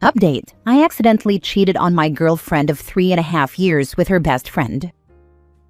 Update: I accidentally cheated on my girlfriend of 3.5 years with her best friend.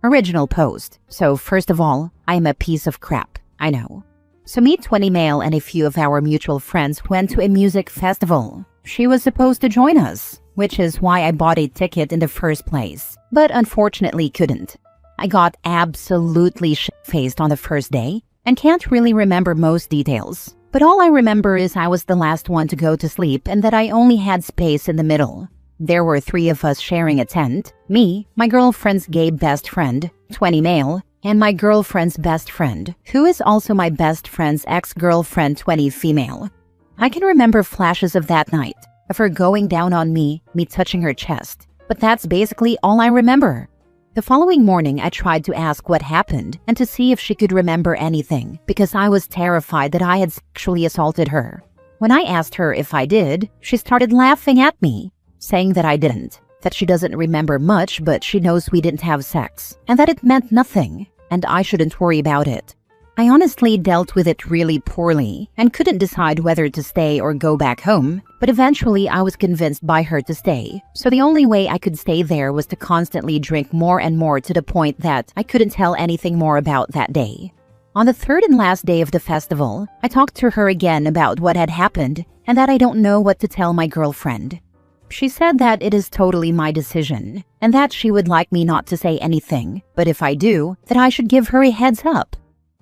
Original post. So first of all, I am a piece of crap, I know. So me, 20 male, and a few of our mutual friends went to a music festival. She was supposed to join us, which is why I bought a ticket in the first place, but unfortunately couldn't. I got absolutely shit-faced on the first day and can't really remember most details. But all I remember is I was the last one to go to sleep and that I only had space in the middle. There were 3 of us sharing a tent: me, my girlfriend's gay best friend, 20 male, and my girlfriend's best friend, who is also my best friend's ex-girlfriend, 20 female. I can remember flashes of that night, of her going down on me touching her chest, but that's basically all I remember. The following morning, I tried to ask what happened and to see if she could remember anything because I was terrified that I had sexually assaulted her. When I asked her if I did, she started laughing at me, saying that I didn't, that she doesn't remember much but she knows we didn't have sex, and that it meant nothing, and I shouldn't worry about it. I honestly dealt with it really poorly and couldn't decide whether to stay or go back home, but eventually I was convinced by her to stay, so the only way I could stay there was to constantly drink more and more to the point that I couldn't tell anything more about that day. On the third and last day of the festival, I talked to her again about what had happened and that I don't know what to tell my girlfriend. She said that it is totally my decision and that she would like me not to say anything, but if I do, that I should give her a heads up.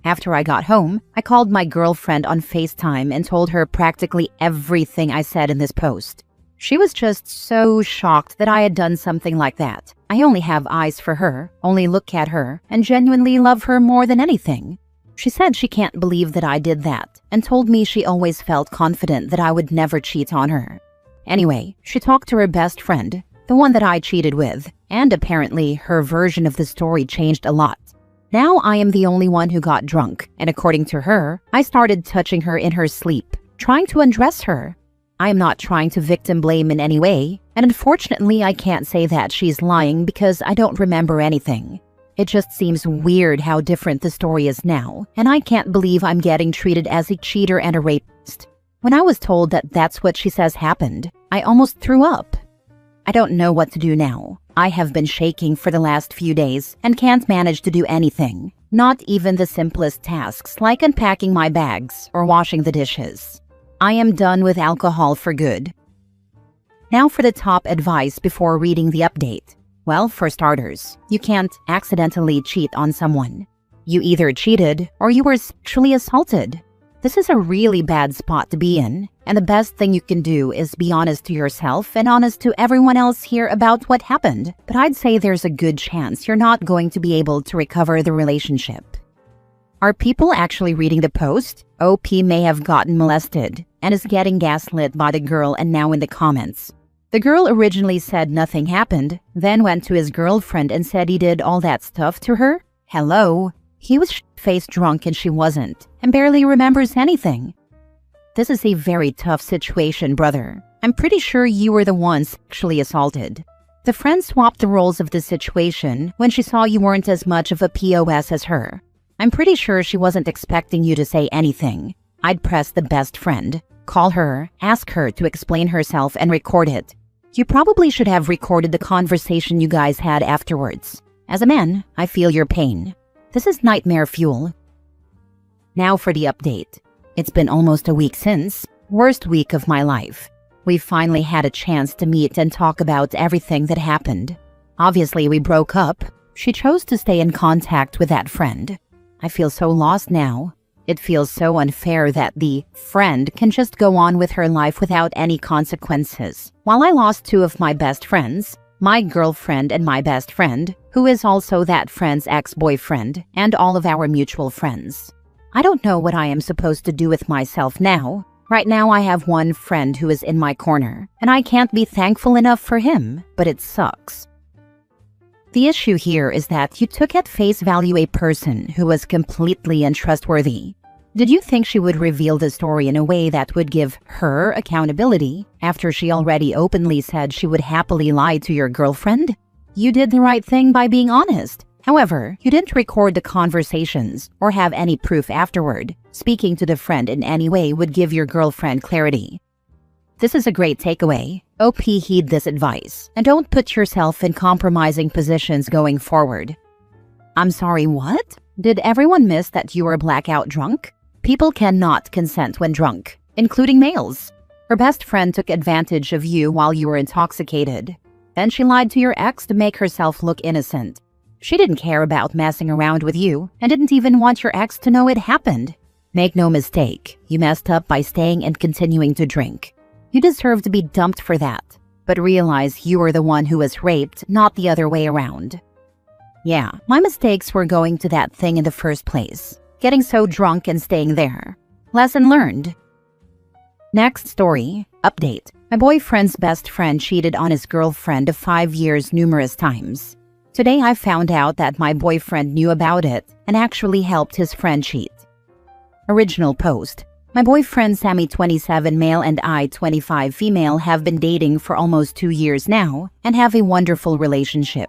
After I got home, I called my girlfriend on FaceTime and told her practically everything I said in this post. She was just so shocked that I had done something like that. I only have eyes for her, only look at her, and genuinely love her more than anything. She said she can't believe that I did that, and told me she always felt confident that I would never cheat on her. Anyway, she talked to her best friend, the one that I cheated with, and apparently her version of the story changed a lot. Now I am the only one who got drunk, and according to her, I started touching her in her sleep, trying to undress her. I am not trying to victim blame in any way, and unfortunately I can't say that she's lying because I don't remember anything. It just seems weird how different the story is now, and I can't believe I'm getting treated as a cheater and a rapist. When I was told that that's what she says happened, I almost threw up. I don't know what to do now. I have been shaking for the last few days and can't manage to do anything, not even the simplest tasks like unpacking my bags or washing the dishes. I am done with alcohol for good. Now for the top advice before reading the update. Well, for starters, you can't accidentally cheat on someone. You either cheated or you were sexually assaulted. This is a really bad spot to be in, and the best thing you can do is be honest to yourself and honest to everyone else here about what happened. But I'd say there's a good chance you're not going to be able to recover the relationship. Are people actually reading the post? OP may have gotten molested and is getting gaslit by the girl and now in the comments. The girl originally said nothing happened, then went to his girlfriend and said he did all that stuff to her? Hello? He was shit-faced drunk and she wasn't, and barely remembers anything. This is a very tough situation, brother. I'm pretty sure you were the one sexually assaulted. The friend swapped the roles of the situation when she saw you weren't as much of a POS as her. I'm pretty sure she wasn't expecting you to say anything. I'd press the best friend, call her, ask her to explain herself and record it. You probably should have recorded the conversation you guys had afterwards. As a man, I feel your pain. This is nightmare fuel. Now for the update. It's been almost a week since. Worst week of my life. We finally had a chance to meet and talk about everything that happened. Obviously, we broke up. She chose to stay in contact with that friend. I feel so lost now. It feels so unfair that the friend can just go on with her life without any consequences. While I lost 2 of my best friends, my girlfriend and my best friend, who is also that friend's ex-boyfriend, and all of our mutual friends. I don't know what I am supposed to do with myself now. Right now I have one friend who is in my corner, and I can't be thankful enough for him, but it sucks. The issue here is that you took at face value a person who was completely untrustworthy. Did you think she would reveal the story in a way that would give her accountability after she already openly said she would happily lie to your girlfriend? You did the right thing by being honest. However, you didn't record the conversations or have any proof afterward. Speaking to the friend in any way would give your girlfriend clarity. This is a great takeaway. OP, heed this advice and don't put yourself in compromising positions going forward. I'm sorry, what? Did everyone miss that you were blackout drunk? People cannot consent when drunk, including males. Her best friend took advantage of you while you were intoxicated. Then she lied to your ex to make herself look innocent. She didn't care about messing around with you and didn't even want your ex to know it happened. Make no mistake, you messed up by staying and continuing to drink. You deserve to be dumped for that, but realize you were the one who was raped, not the other way around. Yeah, my mistakes were going to that thing in the first place. Getting so drunk and staying there. Lesson learned. Next story. Update. My boyfriend's best friend cheated on his girlfriend of 5 years numerous times. Today I found out that my boyfriend knew about it and actually helped his friend cheat. Original post. My boyfriend Sammy 27 male and I 25 female have been dating for almost 2 years now and have a wonderful relationship.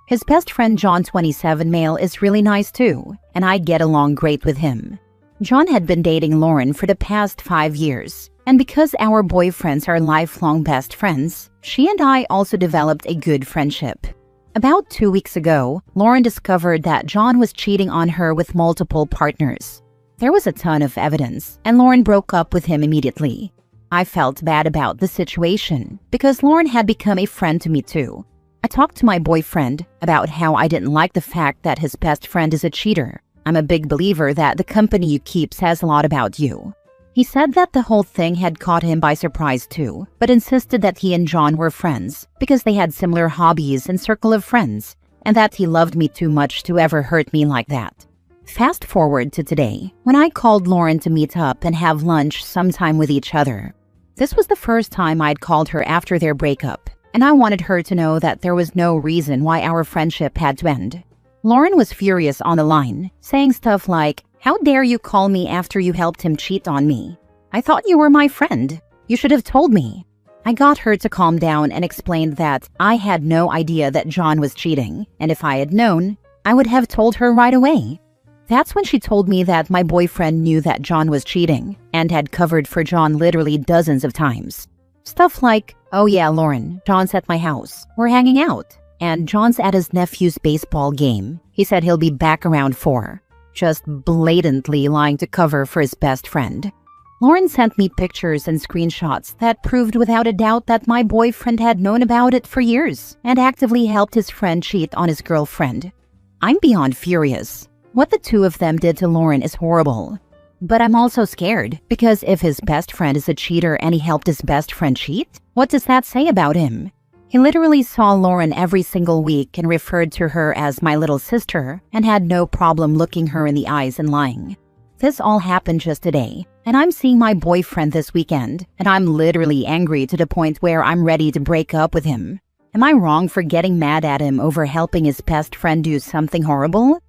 His best friend John 27 male is really nice too, and I get along great with him. John had been dating Lauren for the past 5 years, and because our boyfriends are lifelong best friends, she and I also developed a good friendship. About 2 weeks ago, Lauren discovered that John was cheating on her with multiple partners. There was a ton of evidence, and Lauren broke up with him immediately. I felt bad about the situation because Lauren had become a friend to me too. I talked to my boyfriend about how I didn't like the fact that his best friend is a cheater. I'm a big believer that the company you keep says a lot about you. He said that the whole thing had caught him by surprise too, but insisted that he and John were friends because they had similar hobbies and circle of friends, and that he loved me too much to ever hurt me like that. Fast forward to today, when I called Lauren to meet up and have lunch sometime with each other. This was the first time I'd called her after their breakup, and I wanted her to know that there was no reason why our friendship had to end. Lauren was furious on the line, saying stuff like, "How dare you call me after you helped him cheat on me? I thought you were my friend. You should have told me." I got her to calm down and explained that I had no idea that John was cheating, and if I had known, I would have told her right away. That's when she told me that my boyfriend knew that John was cheating and had covered for John literally dozens of times. Stuff like, "Oh yeah, Lauren, John's at my house. We're hanging out. And John's at his nephew's baseball game. He said he'll be back around 4. Just blatantly lying to cover for his best friend. Lauren sent me pictures and screenshots that proved without a doubt that my boyfriend had known about it for years and actively helped his friend cheat on his girlfriend. I'm beyond furious. What the two of them did to Lauren is horrible. But I'm also scared, because if his best friend is a cheater and he helped his best friend cheat, what does that say about him? He literally saw Lauren every single week and referred to her as my little sister and had no problem looking her in the eyes and lying. This all happened just today, and I'm seeing my boyfriend this weekend, and I'm literally angry to the point where I'm ready to break up with him. Am I wrong for getting mad at him over helping his best friend do something horrible?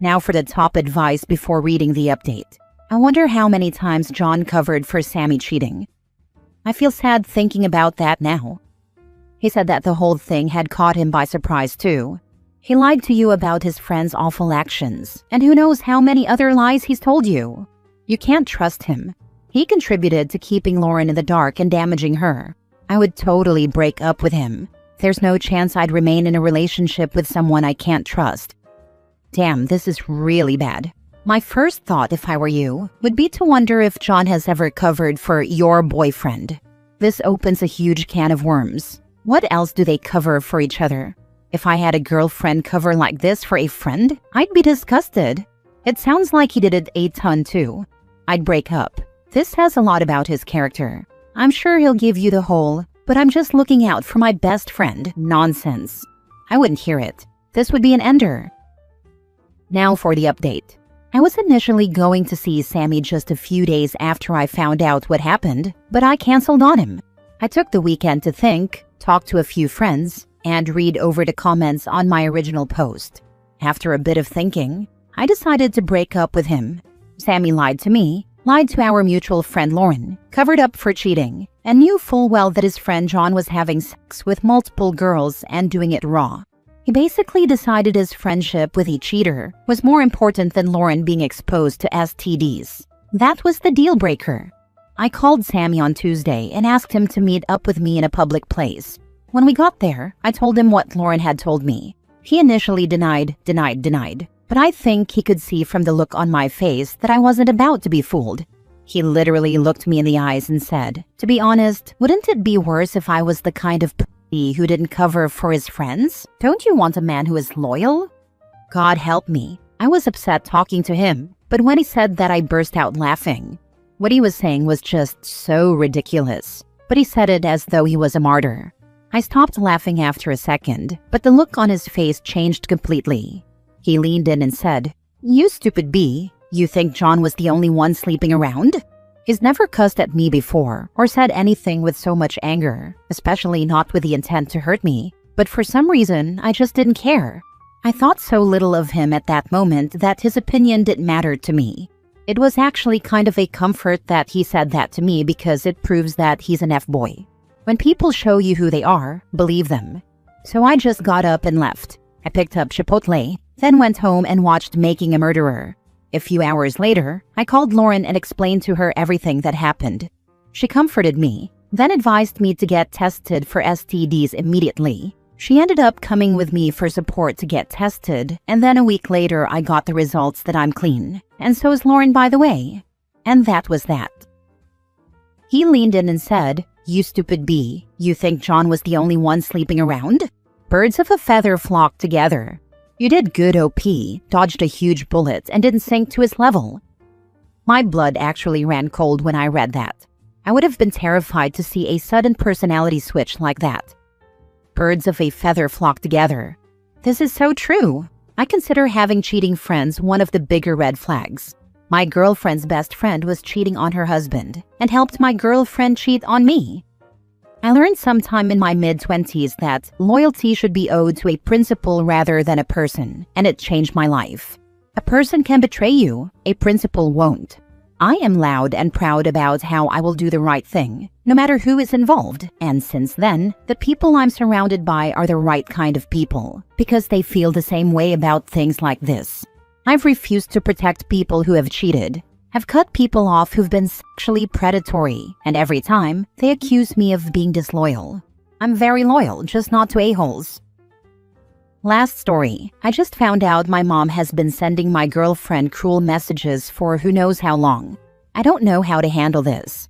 Now for the top advice before reading the update. I wonder how many times John covered for Sammy cheating. I feel sad thinking about that now. He said that the whole thing had caught him by surprise too. He lied to you about his friend's awful actions, and who knows how many other lies he's told you. You can't trust him. He contributed to keeping Lauren in the dark and damaging her. I would totally break up with him. There's no chance I'd remain in a relationship with someone I can't trust. Damn, this is really bad. My first thought, if I were you, would be to wonder if John has ever covered for your boyfriend. This opens a huge can of worms. What else do they cover for each other? If I had a girlfriend cover like this for a friend, I'd be disgusted. It sounds like he did it a ton too. I'd break up. This says a lot about his character. I'm sure he'll give you the whole, but I'm just looking out for my best friend nonsense. I wouldn't hear it. This would be an ender. Now for the update. I was initially going to see Sammy just a few days after I found out what happened, but I canceled on him. I took the weekend to think, talk to a few friends, and read over the comments on my original post. After a bit of thinking, I decided to break up with him. Sammy lied to me, lied to our mutual friend Lauren, covered up for cheating, and knew full well that his friend John was having sex with multiple girls and doing it raw. He basically decided his friendship with a cheater was more important than Lauren being exposed to STDs. That was the deal breaker. I called Sammy on Tuesday and asked him to meet up with me in a public place. When we got there, I told him what Lauren had told me. He initially denied, but I think he could see from the look on my face that I wasn't about to be fooled. He literally looked me in the eyes and said, "To be honest, wouldn't it be worse if I was the kind of p*** who didn't cover for his friends? Don't you want a man who is loyal?" God help me. I was upset talking to him, but when he said that I burst out laughing. What he was saying was just so ridiculous, but he said it as though he was a martyr. I stopped laughing after a second, but the look on his face changed completely. He leaned in and said, "You stupid bee. You think John was the only one sleeping around?" He's never cussed at me before or said anything with so much anger, especially not with the intent to hurt me. But for some reason, I just didn't care. I thought so little of him at that moment that his opinion didn't matter to me. It was actually kind of a comfort that he said that to me because it proves that he's an F-boy. When people show you who they are, believe them. So I just got up and left. I picked up Chipotle, then went home and watched Making a Murderer. A few hours later, I called Lauren and explained to her everything that happened. She comforted me, then advised me to get tested for STDs immediately. She ended up coming with me for support to get tested, and then a week later I got the results that I'm clean. And so is Lauren, by the way. And that was that. He leaned in and said, "You stupid bee. You think John was the only one sleeping around? Birds of a feather flock together. You did good OP, dodged a huge bullet, and didn't sink to his level." My blood actually ran cold when I read that. I would have been terrified to see a sudden personality switch like that. Birds of a feather flock together. This is so true. I consider having cheating friends one of the bigger red flags. My girlfriend's best friend was cheating on her husband and helped my girlfriend cheat on me. I learned sometime in my mid-20s that loyalty should be owed to a principle rather than a person, and it changed my life. A person can betray you, a principle won't. I am loud and proud about how I will do the right thing, no matter who is involved, and since then, the people I'm surrounded by are the right kind of people, because they feel the same way about things like this. I've refused to protect people who have cheated. I've cut people off who've been sexually predatory, and every time, they accuse me of being disloyal. I'm very loyal, just not to a-holes. Last story. I just found out my mom has been sending my girlfriend cruel messages for who knows how long. I don't know how to handle this.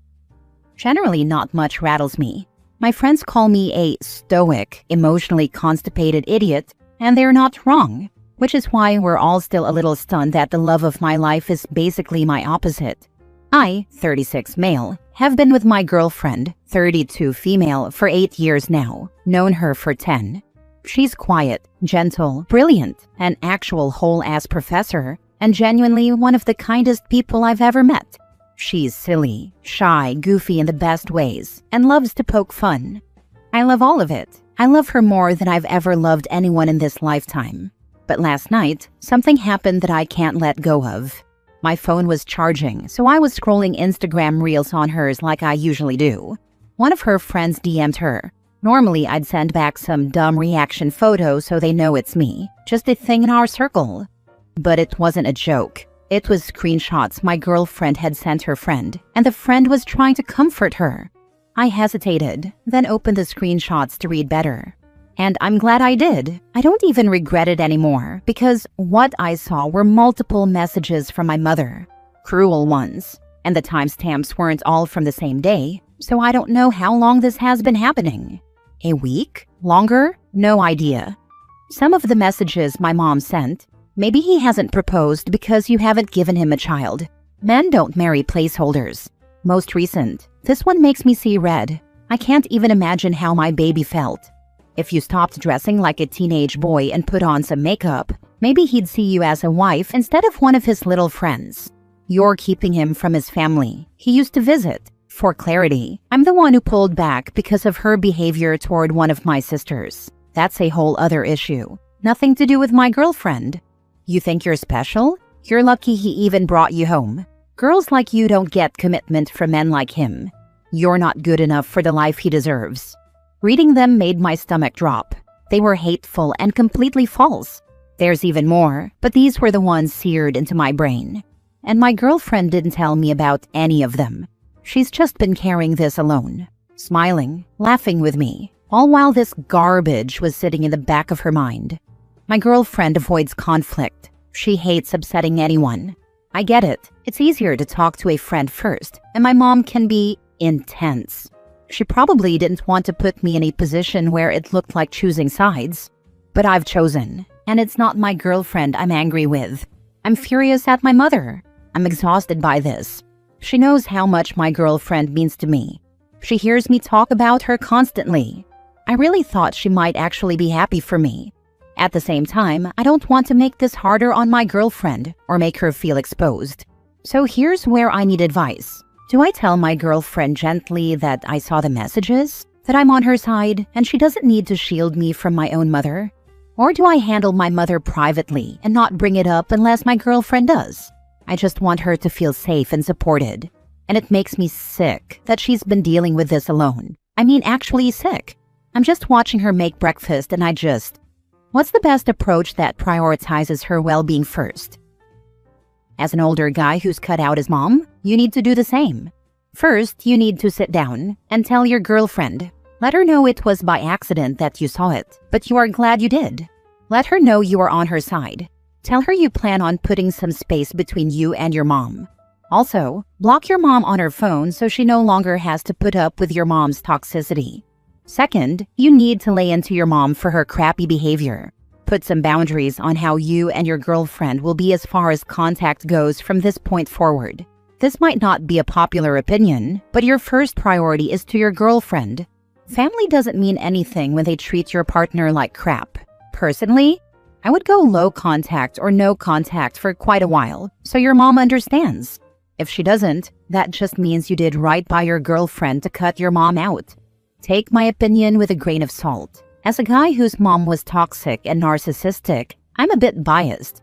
Generally, not much rattles me. My friends call me a stoic, emotionally constipated idiot, and they're not wrong. Which is why we're all still a little stunned that the love of my life is basically my opposite. I, 36 male, have been with my girlfriend, 32 female, for 8 years now, known her for 10. She's quiet, gentle, brilliant, an actual whole-ass professor, and genuinely one of the kindest people I've ever met. She's silly, shy, goofy in the best ways, and loves to poke fun. I love all of it. I love her more than I've ever loved anyone in this lifetime. But last night, something happened that I can't let go of. My phone was charging, so I was scrolling Instagram reels on hers like I usually do. One of her friends DM'd her. Normally, I'd send back some dumb reaction photo so they know it's me, just a thing in our circle. But it wasn't a joke. It was screenshots my girlfriend had sent her friend, and the friend was trying to comfort her. I hesitated, then opened the screenshots to read better. And I'm glad I did. I don't even regret it anymore, because what I saw were multiple messages from my mother. Cruel ones. And the timestamps weren't all from the same day, so I don't know how long this has been happening. A week? Longer? No idea. Some of the messages my mom sent, maybe he hasn't proposed because you haven't given him a child. Men don't marry placeholders. Most recent. This one makes me see red. I can't even imagine how my baby felt. If you stopped dressing like a teenage boy and put on some makeup, maybe he'd see you as a wife instead of one of his little friends. You're keeping him from his family. He used to visit. For clarity, I'm the one who pulled back because of her behavior toward one of my sisters. That's a whole other issue. Nothing to do with my girlfriend. You think you're special? You're lucky he even brought you home. Girls like you don't get commitment from men like him. You're not good enough for the life he deserves. Reading them made my stomach drop. They were hateful and completely false. There's even more, but these were the ones seared into my brain. And my girlfriend didn't tell me about any of them. She's just been carrying this alone, smiling, laughing with me, all while this garbage was sitting in the back of her mind. My girlfriend avoids conflict. She hates upsetting anyone. I get it. It's easier to talk to a friend first, and my mom can be intense. She probably didn't want to put me in a position where it looked like choosing sides. But I've chosen, and it's not my girlfriend I'm angry with. I'm furious at my mother. I'm exhausted by this. She knows how much my girlfriend means to me. She hears me talk about her constantly. I really thought she might actually be happy for me. At the same time, I don't want to make this harder on my girlfriend or make her feel exposed. So here's where I need advice. Do I tell my girlfriend gently that I saw the messages, that I'm on her side, and she doesn't need to shield me from my own mother? Or do I handle my mother privately and not bring it up unless my girlfriend does? I just want her to feel safe and supported. And it makes me sick that she's been dealing with this alone. I mean, actually sick. I'm just watching her make breakfast and what's the best approach that prioritizes her well-being first? As an older guy who's cut out his mom, you need to do the same. First, you need to sit down and tell your girlfriend. Let her know it was by accident that you saw it, but you are glad you did. Let her know you are on her side. Tell her you plan on putting some space between you and your mom. Also, block your mom on her phone so she no longer has to put up with your mom's toxicity. Second, you need to lay into your mom for her crappy behavior. Put some boundaries on how you and your girlfriend will be as far as contact goes from this point forward. This might not be a popular opinion, but your first priority is to your girlfriend. Family doesn't mean anything when they treat your partner like crap. Personally, I would go low contact or no contact for quite a while, so your mom understands. If she doesn't, that just means you did right by your girlfriend to cut your mom out. Take my opinion with a grain of salt. As a guy whose mom was toxic and narcissistic, I'm a bit biased.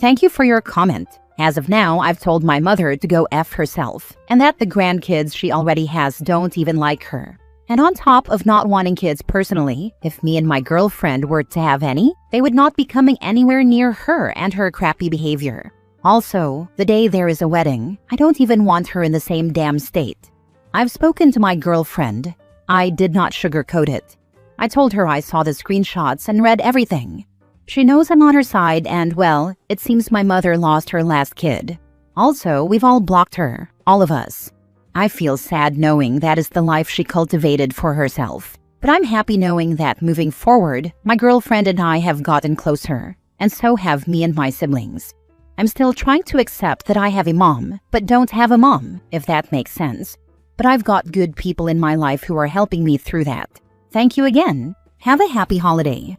Thank you for your comment. As of now, I've told my mother to go F herself, and that the grandkids she already has don't even like her. And on top of not wanting kids personally, if me and my girlfriend were to have any, they would not be coming anywhere near her and her crappy behavior. Also, the day there is a wedding, I don't even want her in the same damn state. I've spoken to my girlfriend. I did not sugarcoat it. I told her I saw the screenshots and read everything. She knows I'm on her side and, well, it seems my mother lost her last kid. Also, we've all blocked her, all of us. I feel sad knowing that is the life she cultivated for herself. But I'm happy knowing that moving forward, my girlfriend and I have gotten closer, and so have me and my siblings. I'm still trying to accept that I have a mom, but don't have a mom, if that makes sense. But I've got good people in my life who are helping me through that. Thank you again. Have a happy holiday.